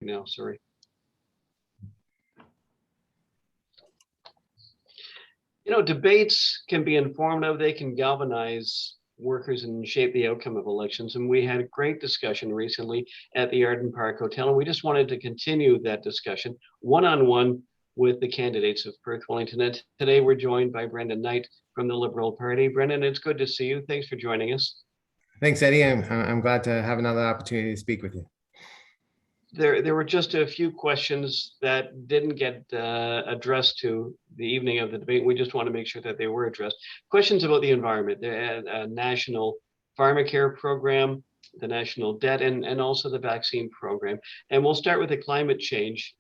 now, sorry. You know, debates can be informative, they can galvanize workers and shape the outcome of elections. And we had a great discussion recently at the Arden Park Hotel, and we just wanted to continue that discussion one-on-one with the candidates of Perth, Wellington. And today we're joined by Brendan Knight from the Liberal Party. Brendan, it's good to see you. Thanks for joining us. Thanks, Eddie. I'm glad to have another opportunity to speak with you. There were just a few questions that didn't get addressed to the evening of the debate. We just want to make sure that they were addressed. Questions about the environment, the national Pharmacare program, the national debt, and also the vaccine program. And we'll start with the climate change.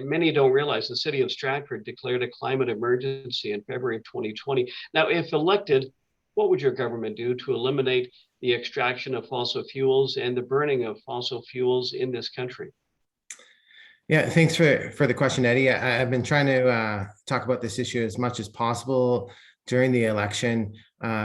Many don't realize the city of Stratford declared a climate emergency in February of 2020. Now, if elected, what would your government do to eliminate the extraction of fossil fuels and the burning of fossil fuels in this country? Yeah, thanks for the question, Eddie. I've been trying to talk about this issue as much as possible during the election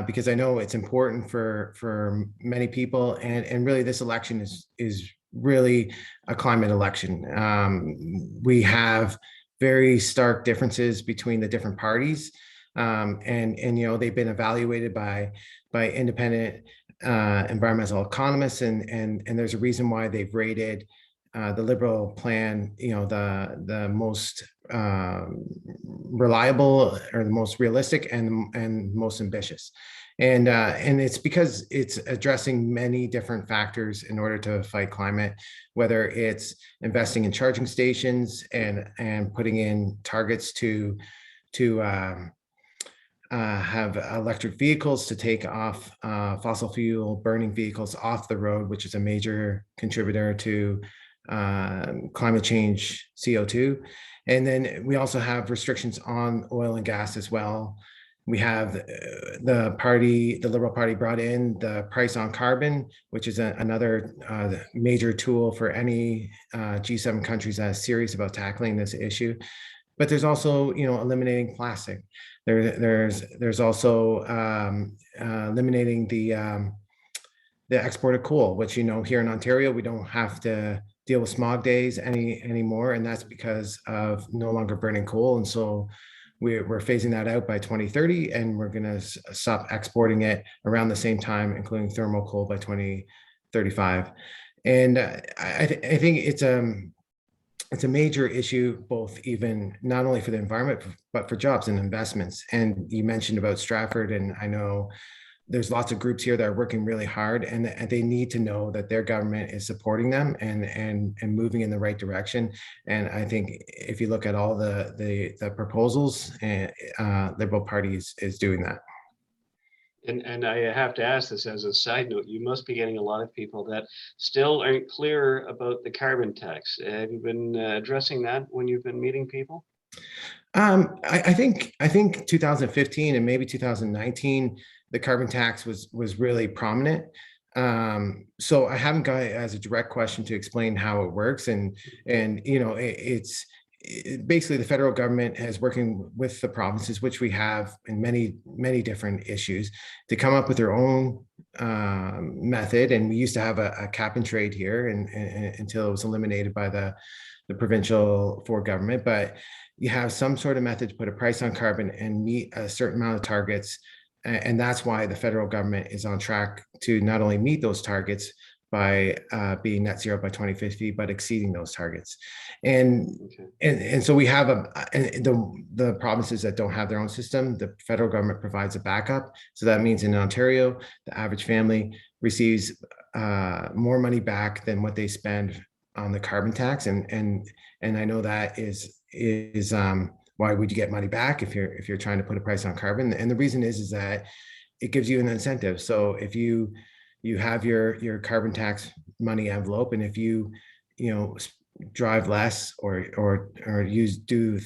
because I know it's important for many people, and really this election is really a climate election. We have very stark differences between the different parties, and you know, they've been evaluated by independent environmental economists, and there's a reason why they've rated the Liberal plan, you know, the most reliable or the most realistic and most ambitious, and it's because it's addressing many different factors in order to fight climate, whether it's investing in charging stations and putting in targets to have electric vehicles, to take off fossil fuel burning vehicles off the road, which is a major contributor to climate change CO2. And then we also have restrictions on oil and gas as well. We have the Liberal Party brought in the price on carbon, which is another major tool for any G7 countries that is serious about tackling this issue. But there's also, you know, eliminating plastic. There's also eliminating the export of coal, which, you know, here in Ontario, we don't have to deal with smog days anymore, and that's because of no longer burning coal. And so we're phasing that out by 2030, and we're going to stop exporting it around the same time, including thermal coal, by 2035. And I think it's a major issue, both even not only for the environment, but for jobs and investments. And you mentioned about Stratford, and I know there's lots of groups here that are working really hard, and they need to know that their government is supporting them and moving in the right direction. And I think if you look at all the proposals, Liberal Party is doing that. And I have to ask this as a side note, you must be getting a lot of people that still aren't clear about the carbon tax. Have you been addressing that when you've been meeting people? I think 2015 and maybe 2019, the carbon tax was really prominent. So I haven't got it as a direct question to explain how it works. And you know, it's basically the federal government is working with the provinces, which we have in many different issues, to come up with their own method. And we used to have a cap and trade here and until it was eliminated by the provincial Ford government. But you have some sort of method to put a price on carbon and meet a certain amount of targets. And that's why the federal government is on track to not only meet those targets by being net zero by 2050, but exceeding those targets. And so we have the provinces that don't have their own system, the federal government provides a backup. So that means in Ontario, the average family receives more money back than what they spend on the carbon tax. And I know that is why would you get money back if you're trying to put a price on carbon? And the reason is that it gives you an incentive. So if you have your carbon tax money envelope, and if you drive less or do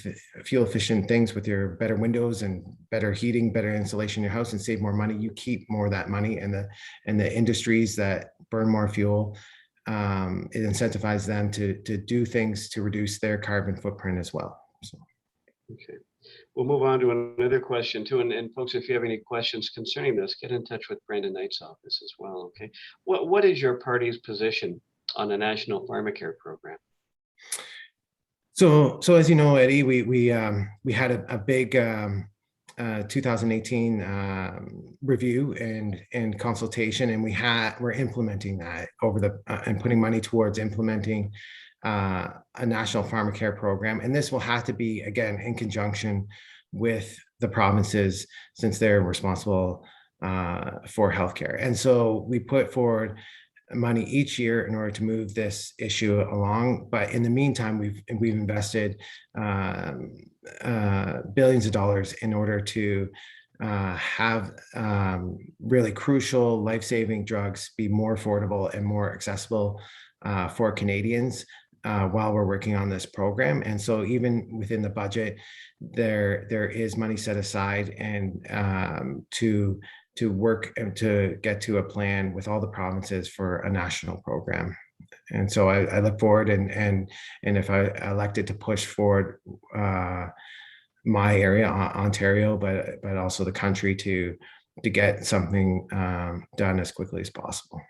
fuel efficient things with your better windows and better heating, better insulation in your house, and save more money, you keep more of that money. And the industries that burn more fuel, it incentivizes them to do things to reduce their carbon footprint as well. So. Okay, we'll move on to another question too. And folks, if you have any questions concerning this, get in touch with Brendan Knight's office as well. Okay, what is your party's position on the national Pharmacare program? So as you know, Eddie, we had a big 2018 review and consultation, and we're implementing that over the and putting money towards implementing a national pharmacare program, and this will have to be again in conjunction with the provinces since they're responsible for healthcare. And so we put forward money each year in order to move this issue along. But in the meantime, we've invested billions of dollars in order to have really crucial life-saving drugs be more affordable and more accessible for Canadians while we're working on this program. And so even within the budget, there is money set aside and to work and to get to a plan with all the provinces for a national program. And so I look forward and if I elected to push forward my area, Ontario, but also the country to get something done as quickly as possible.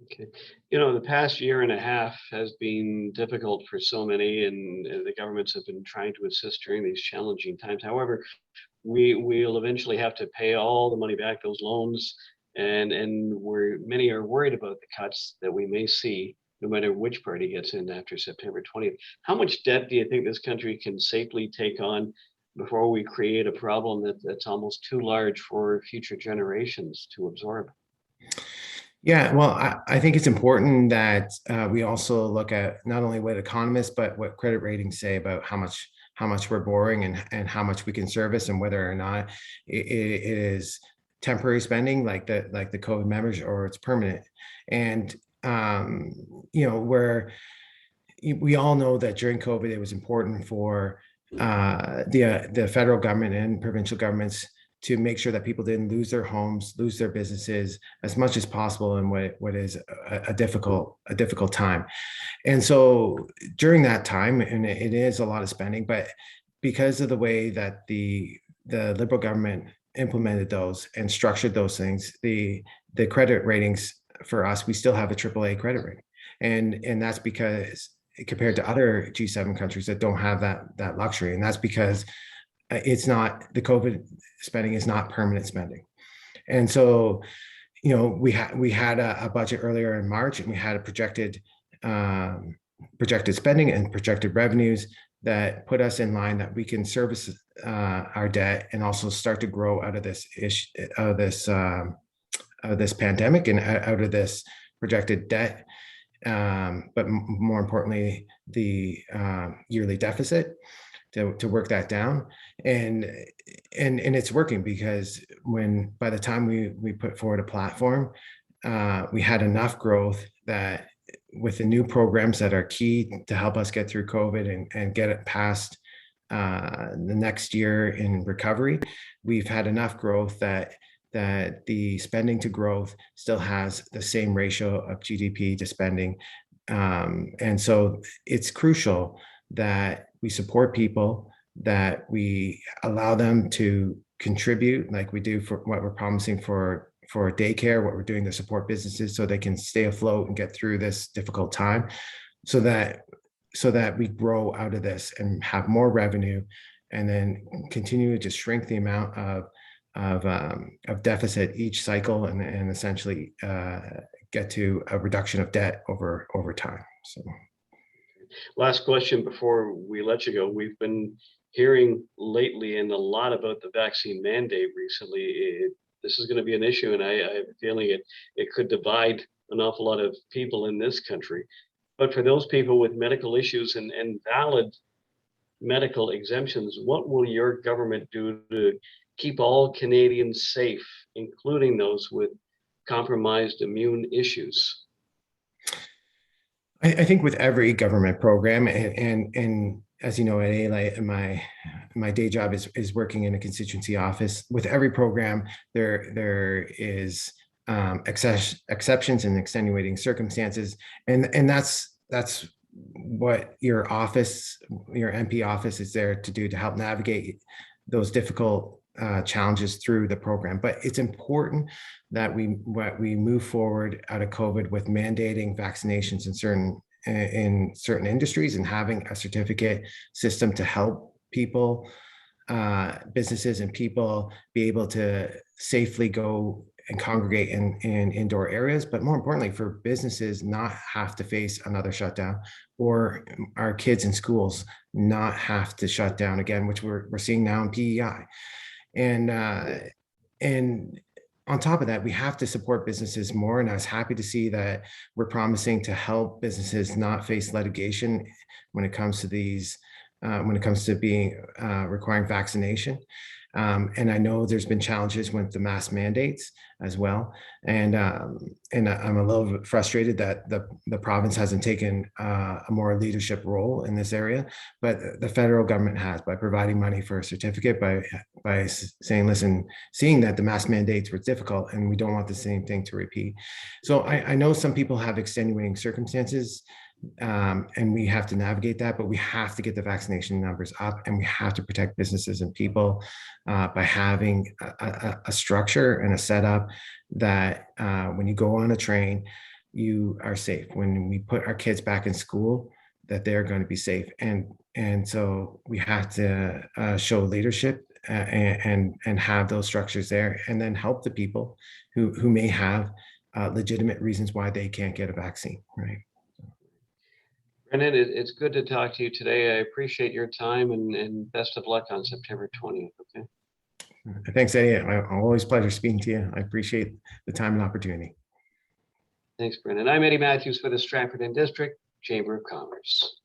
Okay. You know, the past year and a half has been difficult for so many, and the governments have been trying to assist during these challenging times. However, we'll eventually have to pay all the money back, those loans, and many are worried about the cuts that we may see, no matter which party gets in after September 20th. How much debt do you think this country can safely take on before we create a problem that's almost too large for future generations to absorb? Yeah, well, I think it's important that we also look at not only what economists, but what credit ratings say about how much we're borrowing and how much we can service and whether or not it is temporary spending like the COVID measures or it's permanent. And you know, where we all know that during COVID, it was important for the federal government and provincial governments to make sure that people didn't lose their homes, lose their businesses as much as possible in what is a difficult time. And so during that time, and it is a lot of spending, but because of the way that the Liberal government implemented those and structured those things, the credit ratings for us, we still have a AAA credit rating. And that's because compared to other G7 countries that don't have that luxury. And that's because it's not, the COVID spending is not permanent spending. And so, you know, we had a budget earlier in March, and we had a projected spending and projected revenues that put us in line that we can service our debt and also start to grow out of this pandemic and out of this projected debt. But more importantly, the yearly deficit to work that down. And it's working because by the time we put forward a platform, we had enough growth that with the new programs that are key to help us get through COVID and get it past the next year in recovery, we've had enough growth that the spending to growth still has the same ratio of GDP to spending. And so it's crucial that we support people, that we allow them to contribute like we do for what we're promising for daycare, what we're doing to support businesses so they can stay afloat and get through this difficult time, so that we grow out of this and have more revenue and then continue to shrink the amount of deficit each cycle and essentially get to a reduction of debt over time. So. Last question before we let you go. We've been hearing lately and a lot about the vaccine mandate recently. This is going to be an issue, and I have a feeling it could divide an awful lot of people in this country. But for those people with medical issues and valid medical exemptions, what will your government do to keep all Canadians safe, including those with compromised immune issues? I think with every government program, and as you know, at my day job is working in a constituency office. With every program, there is exceptions and extenuating circumstances, and that's what your office, your MP office, is there to do, to help navigate those difficult challenges through the program. But it's important that we move forward out of COVID with mandating vaccinations in certain industries, and having a certificate system to help people, businesses and people be able to safely go and congregate in indoor areas, but more importantly for businesses not have to face another shutdown, or our kids in schools not have to shut down again, which we're seeing now in PEI. And on top of that, we have to support businesses more. And I was happy to see that we're promising to help businesses not face litigation when it comes to these, when it comes to being requiring vaccination. And I know there's been challenges with the mask mandates as well. And I'm a little bit frustrated that the province hasn't taken a more leadership role in this area, but the federal government has, by providing money for a certificate, by saying, listen, seeing that the mask mandates were difficult and we don't want the same thing to repeat. So I know some people have extenuating circumstances, and we have to navigate that, but we have to get the vaccination numbers up, and we have to protect businesses and people by having a structure and a setup that when you go on a train, you are safe. When we put our kids back in school, that they're going to be safe. And so we have to show leadership and have those structures there, and then help the people who may have legitimate reasons why they can't get a vaccine, right? Brendan, it's good to talk to you today. I appreciate your time, and best of luck on September 20th. Okay. Thanks, Eddie. Always a pleasure speaking to you. I appreciate the time and opportunity. Thanks, Brendan. I'm Eddie Matthews for the Stratford and District Chamber of Commerce.